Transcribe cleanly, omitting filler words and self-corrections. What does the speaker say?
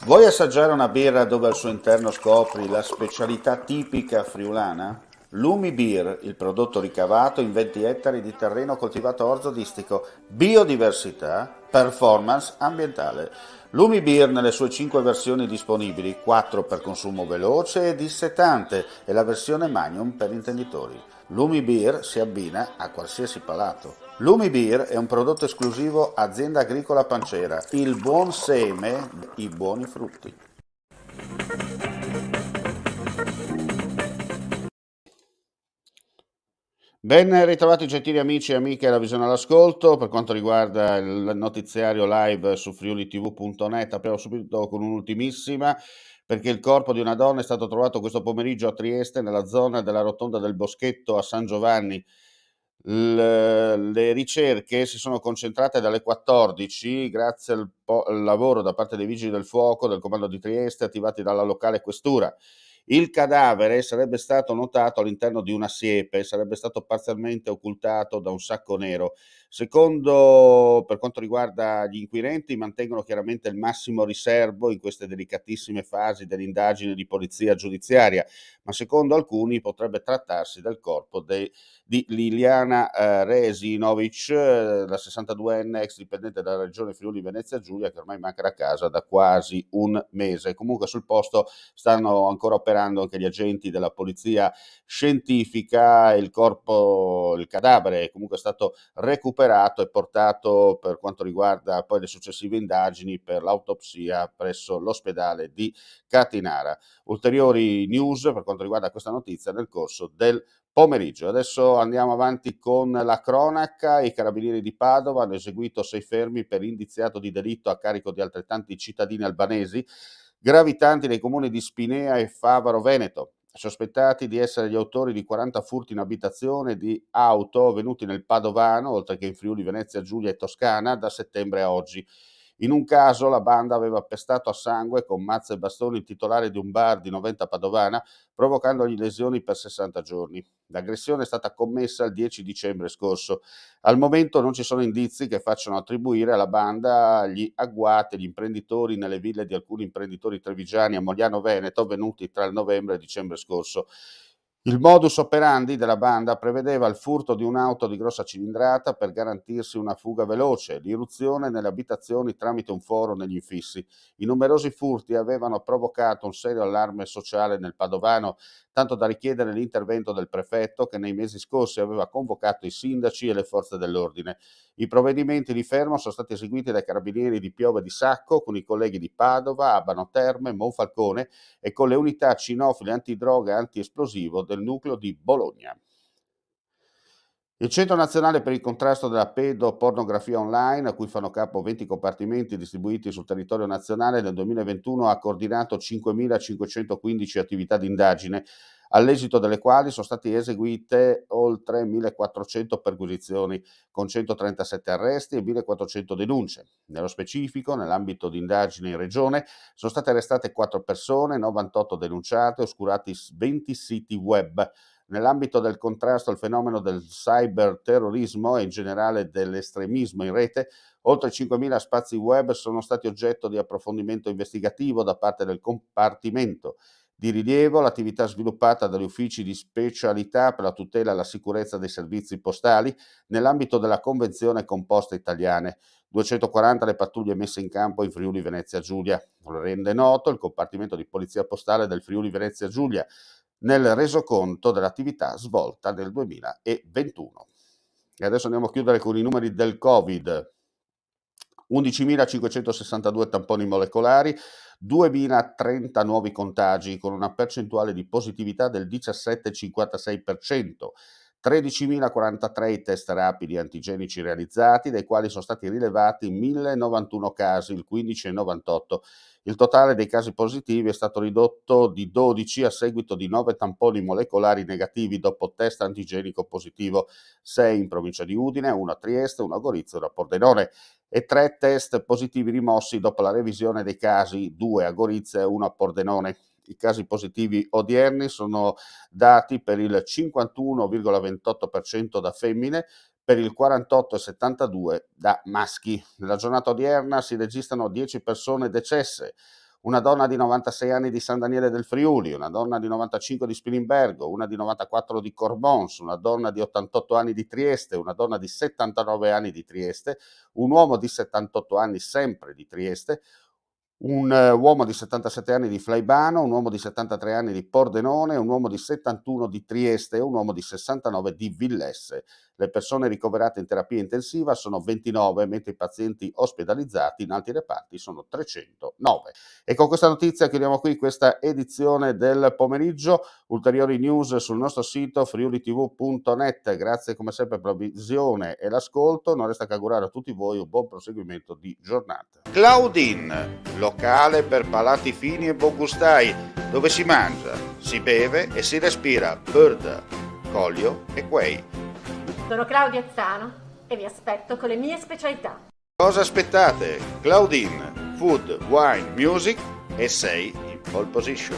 Vuoi assaggiare una birra dove al suo interno scopri la specialità tipica friulana? Lumi Beer, il prodotto ricavato in 20 ettari di terreno coltivato orzodistico, biodiversità, performance ambientale. Lumi Beer nelle sue 5 versioni disponibili, 4 per consumo veloce e dissetante e la versione Magnum per intenditori. Lumi Beer si abbina a qualsiasi palato. Lumi Beer è un prodotto esclusivo Azienda Agricola Pancera, il buon seme, i buoni frutti. Ben ritrovati gentili amici e amiche alla Visione all'Ascolto. Per quanto riguarda il notiziario live su friulitv.net, apriamo subito con un'ultimissima, perché il corpo di una donna è stato trovato questo pomeriggio a Trieste, nella zona della rotonda del Boschetto a San Giovanni. Le ricerche si sono concentrate dalle 14, grazie al lavoro da parte dei Vigili del Fuoco, del Comando di Trieste, attivati dalla locale questura. Il cadavere sarebbe stato notato all'interno di una siepe, sarebbe stato parzialmente occultato da un sacco nero. Secondo, per quanto riguarda gli inquirenti, mantengono chiaramente il massimo riservo in queste delicatissime fasi dell'indagine di polizia giudiziaria, ma secondo alcuni potrebbe trattarsi del corpo di Liliana Resinovic, la 62enne ex dipendente della regione Friuli Venezia Giulia, che ormai manca da casa da quasi un mese. Comunque sul posto stanno ancora operando anche gli agenti della polizia scientifica. Il cadavere è comunque stato recuperato e portato, per quanto riguarda poi le successive indagini, per l'autopsia presso l'ospedale di Catinara. Ulteriori news per quanto riguarda questa notizia nel corso del pomeriggio. Adesso andiamo avanti con la cronaca. I carabinieri di Padova hanno eseguito 6 fermi per indiziato di delitto a carico di altrettanti cittadini albanesi gravitanti nei comuni di Spinea e Favaro Veneto, sospettati di essere gli autori di 40 furti in abitazione di auto avvenuti nel Padovano, oltre che in Friuli, Venezia Giulia e Toscana, da settembre a oggi. In un caso la banda aveva pestato a sangue con mazze e bastoni il titolare di un bar di Noventa Padovana, provocandogli lesioni per 60 giorni. L'aggressione è stata commessa il 10 dicembre scorso. Al momento non ci sono indizi che facciano attribuire alla banda gli agguati, gli imprenditori nelle ville di alcuni imprenditori trevigiani a Mogliano Veneto avvenuti tra il novembre e dicembre scorso. Il modus operandi della banda prevedeva il furto di un'auto di grossa cilindrata per garantirsi una fuga veloce, l'irruzione nelle abitazioni tramite un foro negli infissi. I numerosi furti avevano provocato un serio allarme sociale nel Padovano, tanto da richiedere l'intervento del prefetto che nei mesi scorsi aveva convocato i sindaci e le forze dell'ordine. I provvedimenti di fermo sono stati eseguiti dai carabinieri di Piove di Sacco con i colleghi di Padova, Abano Terme, Monfalcone e con le unità cinofile antidroga e antiesplosivo del nucleo di Bologna. Il Centro Nazionale per il Contrasto della Pedopornografia Online, a cui fanno capo 20 compartimenti distribuiti sul territorio nazionale, nel 2021 ha coordinato 5.515 attività di indagine, all'esito delle quali sono state eseguite oltre 1.400 perquisizioni, con 137 arresti e 1.400 denunce. Nello specifico, nell'ambito di indagini in regione, sono state arrestate 4 persone, 98 denunciate, oscurati 20 siti web. Nell'ambito del contrasto al fenomeno del cyberterrorismo e in generale dell'estremismo in rete, oltre 5.000 spazi web sono stati oggetto di approfondimento investigativo da parte del compartimento. Di rilievo l'attività sviluppata dagli uffici di specialità per la tutela e la sicurezza dei servizi postali nell'ambito della Convenzione Composta Italiane. 240 le pattuglie messe in campo in Friuli Venezia Giulia. Lo rende noto il Compartimento di Polizia Postale del Friuli Venezia Giulia nel resoconto dell'attività svolta nel 2021. E adesso andiamo a chiudere con i numeri del Covid. 11.562 tamponi molecolari, 2.030 nuovi contagi con una percentuale di positività del 17,56%, 13.043 i test rapidi antigenici realizzati, dai quali sono stati rilevati 1.091 casi, il 15,98%. Il totale dei casi positivi è stato ridotto di 12 a seguito di 9 tamponi molecolari negativi dopo test antigenico positivo, 6 in provincia di Udine, 1 a Trieste, 1 a Gorizia e 1 a Pordenone, e 3 test positivi rimossi dopo la revisione dei casi, 2 a Gorizia e 1 a Pordenone. I casi positivi odierni sono dati per il 51,28% da femmine, per il 48,72% da maschi. Nella giornata odierna si registrano 10 persone decesse, una donna di 96 anni di San Daniele del Friuli, una donna di 95 di Spilimbergo, una di 94 di Corbons, una donna di 88 anni di Trieste, una donna di 79 anni di Trieste, un uomo di 78 anni sempre di Trieste, un uomo di 77 anni di Flaibano, un uomo di 73 anni di Pordenone, un uomo di 71 di Trieste e un uomo di 69 di Villesse. Le persone ricoverate in terapia intensiva sono 29, mentre i pazienti ospedalizzati in altri reparti sono 309. E con questa notizia chiudiamo qui questa edizione del pomeriggio. Ulteriori news sul nostro sito friulitv.net. Grazie come sempre per la visione e l'ascolto. Non resta che augurare a tutti voi un buon proseguimento di giornata. Claudin, locale per palati fini e buongustai, dove si mangia, si beve e si respira bird, Collio e Quay. Sono Claudia Azzano e vi aspetto con le mie specialità. Cosa aspettate? Claudin, food, wine, music e sei in pole position.